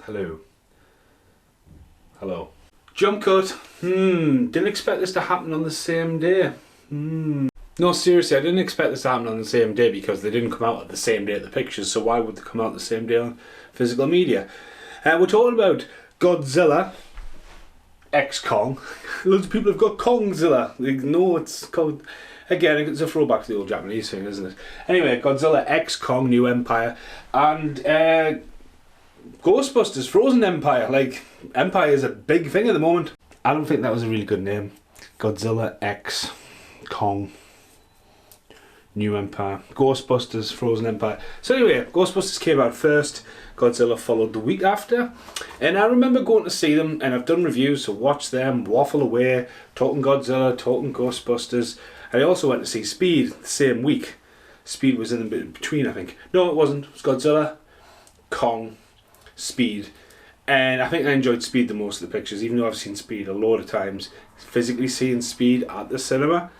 Hello. Hello. Jump cut. Didn't expect this to happen on the same day. No, seriously, I didn't expect this to happen on the same day because they didn't come out at the same day at the pictures, so why would they come out the same day on physical media? We're talking about Godzilla X Kong. Loads of people have got Kongzilla. No, it's called... Again, it's a throwback to the old Japanese thing, isn't it? Anyway, Godzilla X Kong New Empire and Ghostbusters Frozen Empire. Like, Empire is a big thing at the moment. I don't think that was a really good name. Godzilla X Kong New Empire. Ghostbusters Frozen Empire. So anyway, Ghostbusters came out first. Godzilla followed the week after. And I remember going to see them, and I've done reviews, so watch them, waffle away, talking Godzilla, talking Ghostbusters. And I also went to see Speed the same week. Speed was in between, I think. No, it wasn't. It was Godzilla, Kong, Speed. And I think I enjoyed Speed the most of the pictures, even though I've seen Speed a load of times. Physically seeing Speed at the cinema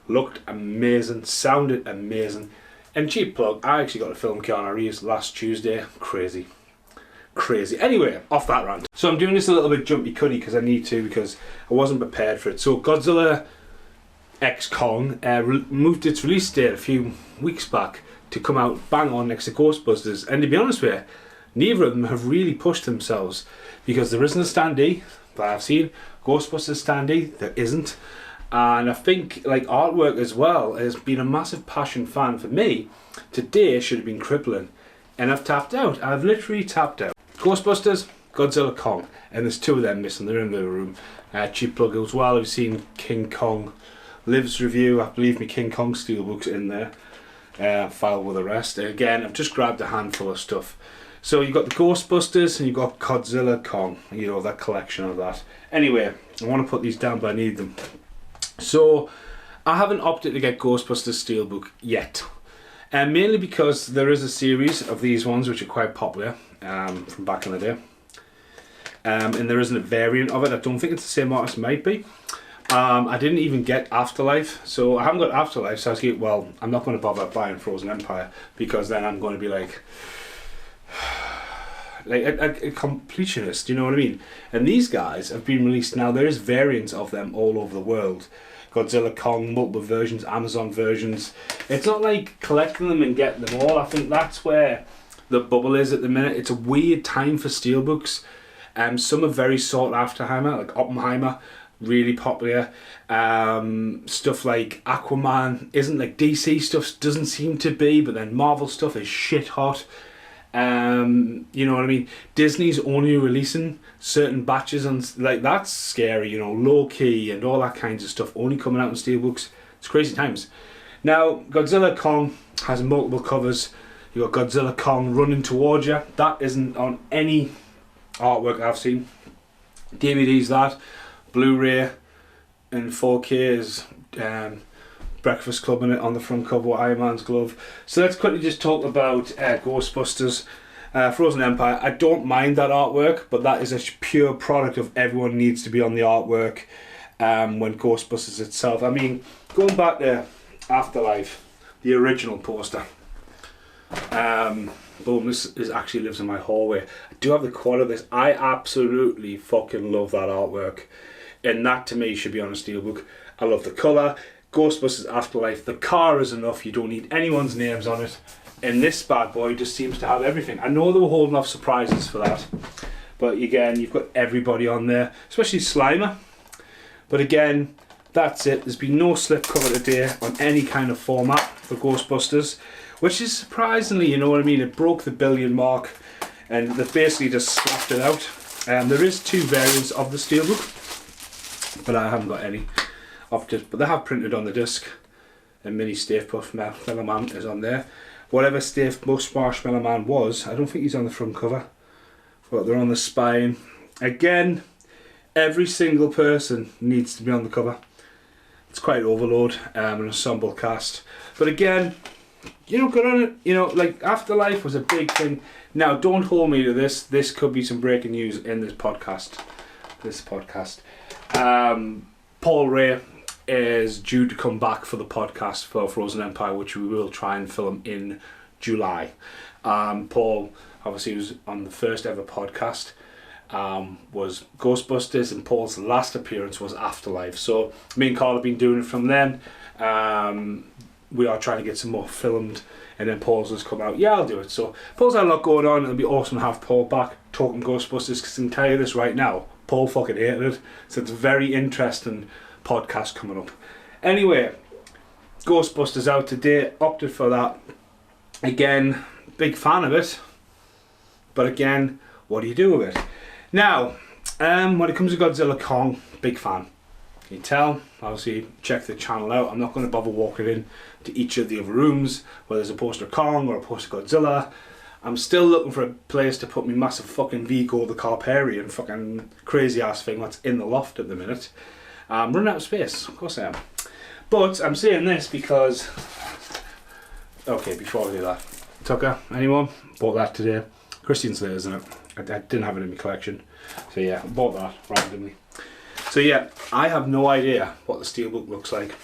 looked amazing, sounded amazing. And cheap plug, I actually got to film Keanu Reeves last Tuesday. Crazy. Anyway, off that rant. So I'm doing this a little bit jumpy cuddy because I need to, because I wasn't prepared for it. So Godzilla X Kong moved its release date a few weeks back to come out bang on next to Ghostbusters. And to be honest with you, neither of them have really pushed themselves, because there isn't a standee that I've seen. Ghostbusters standee, there isn't. And I think, like, artwork as well has been a massive passion fan for me. Today should have been crippling, and I've tapped out. I've literally tapped out. Ghostbusters, Godzilla, Kong, and there's two of them missing. They're in the room. Cheap plug as well. I've seen King Kong Lives review. I believe me, King Kong Steelbooks in there. File with the rest. Again, I've just grabbed a handful of stuff. So you've got the Ghostbusters and you've got Godzilla, Kong. You know, that collection of that. Anyway, I want to put these down, but I need them. So I haven't opted to get Ghostbusters Steelbook yet. And mainly because there is a series of these ones which are quite popular from back in the day. And there isn't a variant of it. I don't think it's the same artist, might be. I didn't even get Afterlife, so I haven't got Afterlife, so I was like, well, I'm not going to bother buying Frozen Empire, because then I'm going to be like a completionist, you know what I mean? And these guys have been released now. There is variants of them all over the world. Godzilla, Kong, multiple versions, Amazon versions. It's not like collecting them and getting them all. I think that's where the bubble is at the minute. It's a weird time for steelbooks. Some are very sought after, like Oppenheimer, really popular. Stuff like Aquaman isn't, like DC stuff doesn't seem to be, but then Marvel stuff is shit hot. You know what I mean? Disney's only releasing certain batches, and like, that's scary, you know, low key and all that kinds of stuff only coming out in steelbooks. It's crazy times. Now Godzilla Kong has multiple covers. You got Godzilla Kong running towards you. That isn't on any artwork I've seen. DVDs, that Blu-ray and 4K is Breakfast Club in it on the front cover with Iron Man's glove. So let's quickly just talk about Ghostbusters Frozen Empire. I don't mind that artwork, but that is a pure product of everyone needs to be on the artwork when Ghostbusters itself. I mean, going back to Afterlife, the original poster. Boom, this actually lives in my hallway. I do have the quad of this. I absolutely fucking love that artwork. And that to me should be on a steelbook. I love the colour. Ghostbusters Afterlife, the car is enough, you don't need anyone's names on it, and this bad boy just seems to have everything. I know they were holding off surprises for that, but again, you've got everybody on there, especially Slimer. But again, that's it. There's been no slipcover today on any kind of format for Ghostbusters, which is surprisingly, you know what I mean, it broke the 1 billion mark, and they've basically just slapped it out. There is 2 variants of the steelbook, but I haven't got any. But they have printed on the disc, and mini Stave Puft Marshmallow Man is on there. Whatever Stave Puft Marshmallow Man was, I don't think he's on the front cover, but they're on the spine. Again, every single person needs to be on the cover. It's quite overload, an ensemble cast. But again, you know, good on it. You know, like Afterlife was a big thing. Now, don't hold me to this. This could be some breaking news in this podcast. Paul Ray is due to come back for the podcast for Frozen Empire, which we will try and film in July. Paul obviously was on the first ever podcast, was Ghostbusters, and Paul's last appearance was Afterlife. So me and Carl have been doing it from then. We are trying to get some more filmed, and then Paul's has come out. Yeah, I'll do it. So Paul's had a lot going on. It'll be awesome to have Paul back talking Ghostbusters, because I can tell you this right now, Paul fucking hated it. So it's a very interesting podcast coming up. Anyway, Ghostbusters out today, opted for that. Again, big fan of it, but again, what do you do with it? Now, when it comes to Godzilla Kong, big fan. You can tell, obviously check the channel out. I'm not going to bother walking in to each of the other rooms where there's a poster of Kong or a poster of Godzilla. I'm still looking for a place to put my massive fucking Vigo the Carparian fucking crazy ass thing that's in the loft at the minute. I'm running out of space, of course I am. But I'm saying this because, okay, before I do that, Tucker, anyone? Bought that today. Christian Slater, isn't it? I didn't have it in my collection. So yeah, I bought that randomly. So yeah, I have no idea what the Steelbook looks like.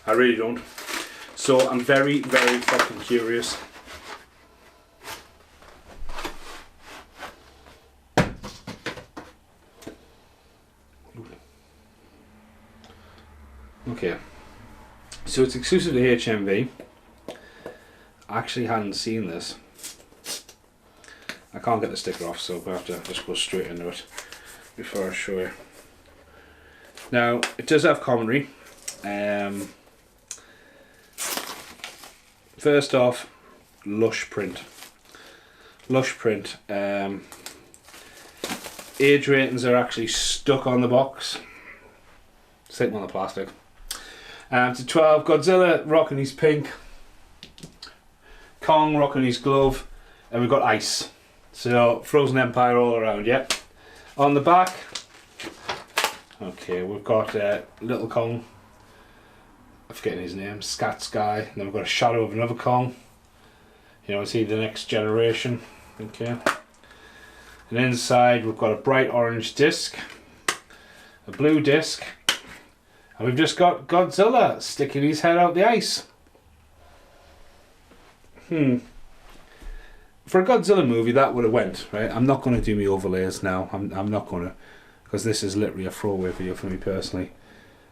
I really don't. So I'm very, very fucking curious. Okay. So it's exclusive to HMV. I actually hadn't seen this. I can't get the sticker off, so I have to just go straight into it before I show you. Now, it does have commentary. First off, lush print. Lush print. Age ratings are actually stuck on the box. Sitting on the plastic. To 12, Godzilla rocking his pink. Kong rocking his glove. And we've got ice. So, Frozen Empire all around, yeah. On the back, okay, we've got Little Kong, I'm forgetting his name, Scat Sky, and then we've got a shadow of another Kong. You know, see the next generation, okay. And inside we've got a bright orange disc, a blue disc, and we've just got Godzilla sticking his head out the ice. For a Godzilla movie, that would have went, right? I'm not going to do me overlays now. I'm not going to, because this is literally a throwaway video for me personally.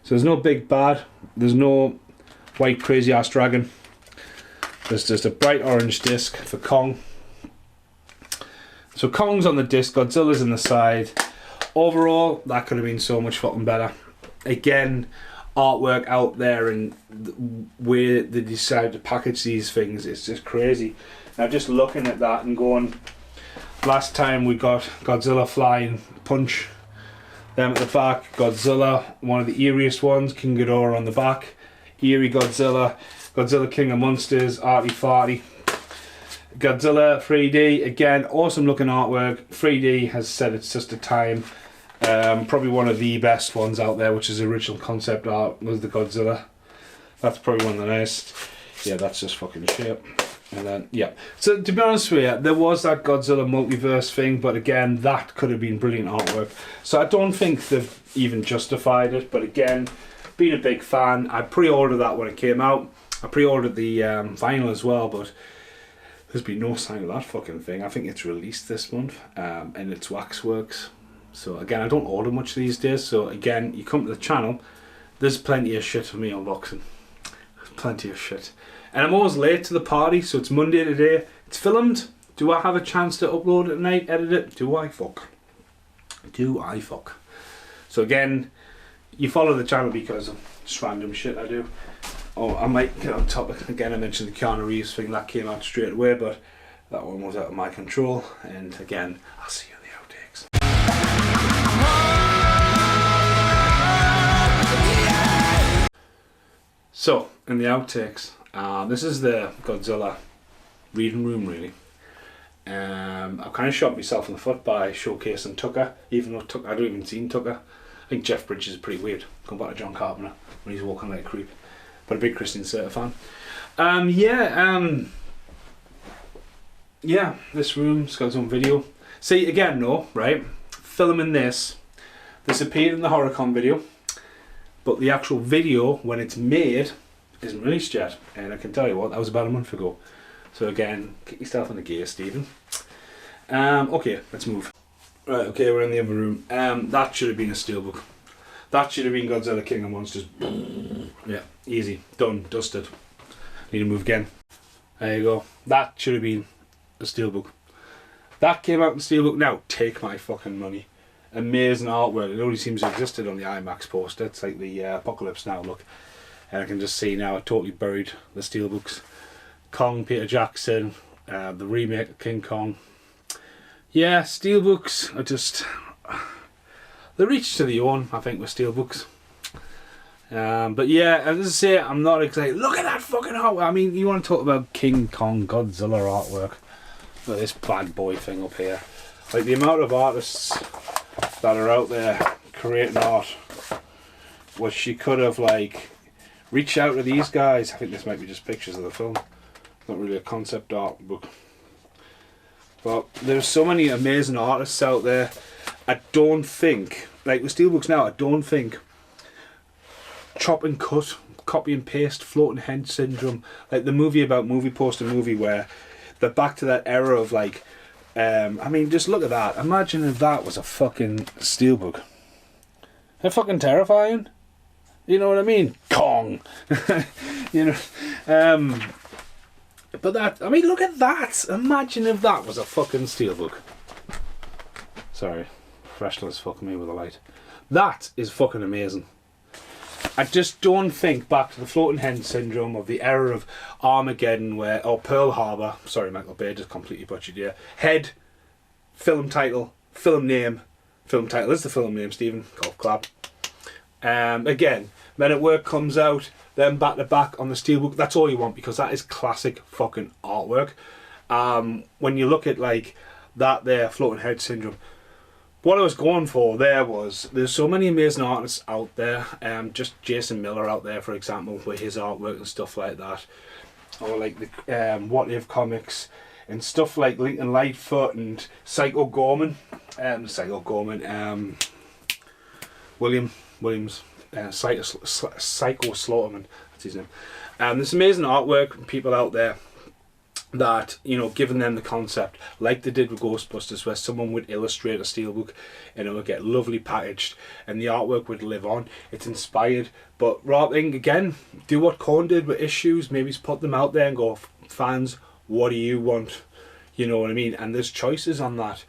So there's no big bad. There's no white crazy ass dragon. There's just a bright orange disc for Kong. So Kong's on the disc, Godzilla's in the side. Overall, that could have been so much fucking better. Again, artwork out there and the way they decide to package these things, it's just crazy. Now just looking at that and going, last time we got Godzilla Flying Punch, them at the back, Godzilla, one of the eeriest ones, King Ghidorah on the back, eerie Godzilla, Godzilla King of Monsters, arty farty, Godzilla 3D, again, awesome looking artwork. 3D has said it's just a time. Probably one of the best ones out there, which is original concept art, was the Godzilla. That's probably one of the nicest. Yeah, that's just fucking shit. And then, yeah. So, to be honest with you, there was that Godzilla multiverse thing, but again, that could have been brilliant artwork. So, I don't think they've even justified it, but again, being a big fan, I pre-ordered that when it came out. I pre-ordered the vinyl as well, but there's been no sign of that fucking thing. I think it's released this month, and it's Waxworks. So, again, I don't order much these days, so again, you come to the channel, there's plenty of shit for me unboxing. Plenty of shit. And I'm always late to the party, so it's Monday today. It's filmed. Do I have a chance to upload it tonight, edit it? Do I fuck? Do I fuck? So again, you follow the channel because of just random shit I do. Oh, I might get on topic. Again, I mentioned the Keanu Reeves thing. That came out straight away, but that one was out of my control. And again, I'll see you in the outtakes. So, in the outtakes, this is the Godzilla reading room, really. I've kind of shot myself in the foot by showcasing Tucker, even though Tucker, I don't even seen Tucker. I think Jeff Bridges is pretty weird, going back to John Carpenter when he's walking like a creep. But a big Christian Slater fan. Yeah, this room's got its own video. See, again, no, right? Filming this appeared in the HorrorCon video, but the actual video, when it's made, isn't released yet. And I can tell you what, that was about a month ago. So again, kick yourself in the gear, Stephen. Okay, let's move. Right, okay, we're in the other room. That should have been a Steelbook. That should have been Godzilla King of Monsters. Yeah, easy, done, dusted. Need to move again. There you go. That should have been a Steelbook. That came out in Steelbook. Now, take my fucking money. Amazing artwork. It only seems to have existed on the IMAX poster. It's like the Apocalypse Now look. And I can just see now I totally buried the Steelbooks. Kong, Peter Jackson, the remake of King Kong. Yeah, Steelbooks are just... they reach to the own, I think, with Steelbooks. But yeah, as I say, I'm not excited. Look at that fucking artwork. I mean, you want to talk about King Kong, Godzilla artwork. Look at this bad boy thing up here. Like, the amount of artists that are out there creating art, which she could have, like, reached out to these guys. I think this might be just pictures of the film. Not really a concept art book. But there's so many amazing artists out there. I don't think, like with Steelbooks now, I don't think chop and cut, copy and paste, floating head syndrome, like the movie about movie poster movie where they're back to that era of like, I mean, just look at that. Imagine if that was a fucking Steelbook. They're fucking terrifying. You know what I mean? Kong. You know. But that, I mean, look at that. Imagine if that was a fucking Steelbook. Sorry, professional is fucking me with a light. That is fucking amazing. I just don't think back to the floating head syndrome of the era of Armageddon, where, or Pearl Harbor. Sorry, Michael Bay just completely butchered here. Head, film title, film name. Film title is the film name, Stephen. Golf clap. Again, Men at Work comes out, then back to back on the Steelbook. That's all you want, because that is classic fucking artwork. When you look at like that there, floating head syndrome, what I was going for there was, there's so many amazing artists out there. Just Jason Miller out there, for example, with his artwork and stuff like that, or like the What If comics and stuff like Lincoln Lightfoot and Psycho Gorman, Williams. Psycho Slaughterman, that's his name. There's amazing artwork, people out there that, you know, giving them the concept, like they did with Ghostbusters, where someone would illustrate a Steelbook and it would get lovely packaged and the artwork would live on. It's inspired, but rather than, again, do what Korn did with issues, maybe put them out there and go, fans, what do you want? You know what I mean? And there's choices on that.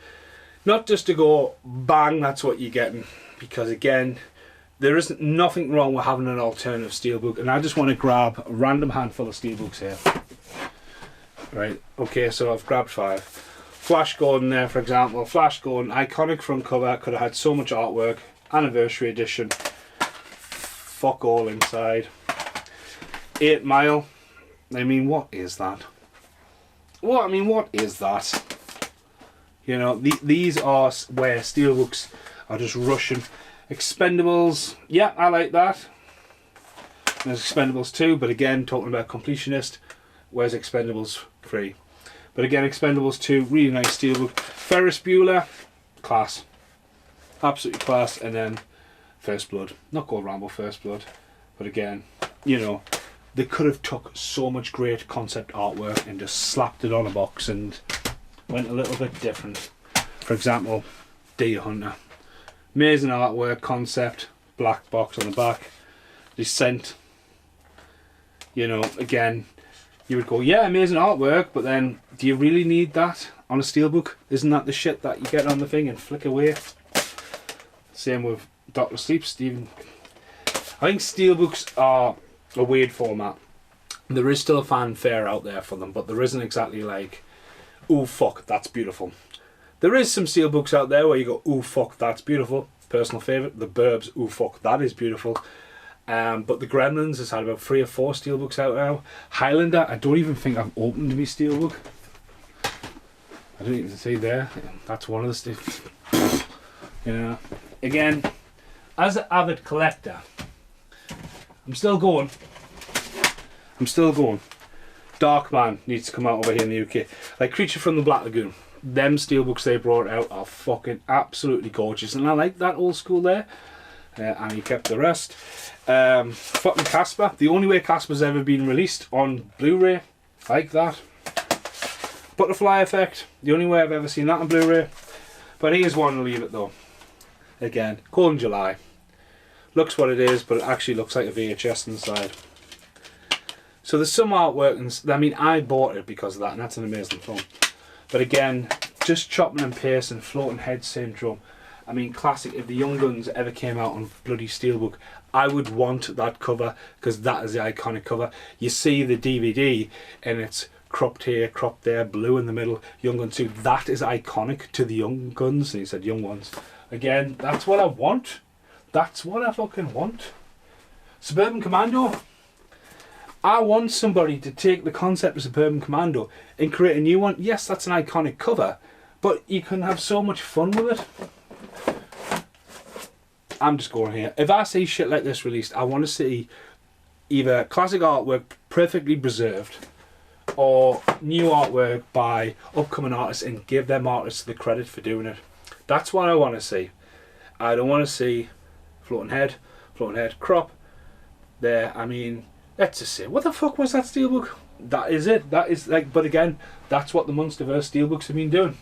Not just to go, bang, that's what you're getting, because again, there isn't nothing wrong with having an alternative Steelbook, and I just want to grab a random handful of Steelbooks here. Right, okay, so I've grabbed 5. Flash Gordon there, for example. Flash Gordon, iconic front cover, could have had so much artwork. Anniversary edition. Fuck all inside. 8 Mile. I mean, what is that? What is that? You know, these are where Steelbooks are just rushing. Expendables, yeah, I like that. There's Expendables 2, but again, talking about completionist, where's Expendables 3? But again, Expendables 2, really nice Steelbook. Ferris Bueller, class. Absolutely class. And then First Blood. Not called Rambo First Blood, but again, you know, they could have took so much great concept artwork and just slapped it on a box and went a little bit different. For example, Deer Hunter. Amazing artwork, concept, black box on the back. Descent. You know, again, you would go, yeah, amazing artwork, but then do you really need that on a Steelbook? Isn't that the shit that you get on the thing and flick away? Same with Dr. Sleep, Stephen. I think Steelbooks are a weird format. There is still a fanfare out there for them, but there isn't exactly like, oh fuck, that's beautiful. There is some Steelbooks out there where you go, ooh fuck, that's beautiful. Personal favourite, The Burbs, ooh fuck, that is beautiful. But The Gremlins has had about 3 or 4 Steelbooks out now. Highlander, I don't even think I've opened my Steelbook. I don't even see there. That's one of the stuff. You know, again, as an avid collector, I'm still going. Darkman needs to come out over here in the UK. Like Creature from the Black Lagoon. Them Steelbooks they brought out are fucking absolutely gorgeous, and I like that old school there. And he kept the rest. Fucking Casper. The only way Casper's ever been released on Blu-ray, like that. Butterfly effect, the only way I've ever seen that on Blu-ray. But here's one to leave it though. Again, Golden July. Looks what it is, but it actually looks like a VHS inside. So there's some artwork, and I mean, I bought it because of that, and that's an amazing film. But again, just chopping and pasting, floating head syndrome. I mean, classic. If the Young Guns ever came out on bloody Steelbook, I would want that cover, because that is the iconic cover. You see the DVD, and it's cropped here, cropped there, blue in the middle, Young Guns 2. That is iconic to the Young Guns. And he said Young Ones. Again, that's what I want. That's what I fucking want. Suburban Commando. I want somebody to take the concept of Suburban Commando and create a new one. Yes, that's an iconic cover, but you can have so much fun with it. I'm just going here. If I see shit like this released, I want to see either classic artwork perfectly preserved or new artwork by upcoming artists, and give them artists the credit for doing it. That's what I want to see. I don't want to see floating head, crop there. I mean, let's just say, what the fuck was that Steelbook? That is it. That is like, but again, that's what the Monsterverse Steelbooks have been doing.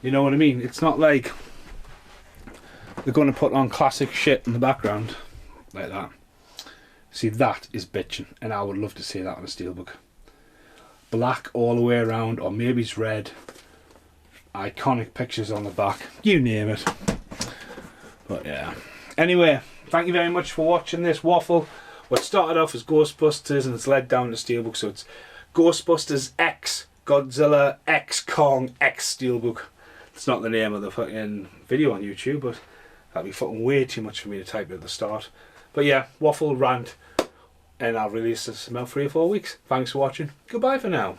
You know what I mean? It's not like they're going to put on classic shit in the background like that. See, that is bitching, and I would love to see that on a Steelbook. Black all the way around, or maybe it's red. Iconic pictures on the back. You name it. But yeah. Anyway, thank you very much for watching this waffle. What started off as Ghostbusters and it's led down to Steelbook, so it's Ghostbusters X Godzilla X Kong X Steelbook. It's not the name of the fucking video on YouTube, but that'd be fucking way too much for me to type at the start. But yeah, waffle rant, and I'll release this in about 3 or 4 weeks. Thanks for watching. Goodbye for now.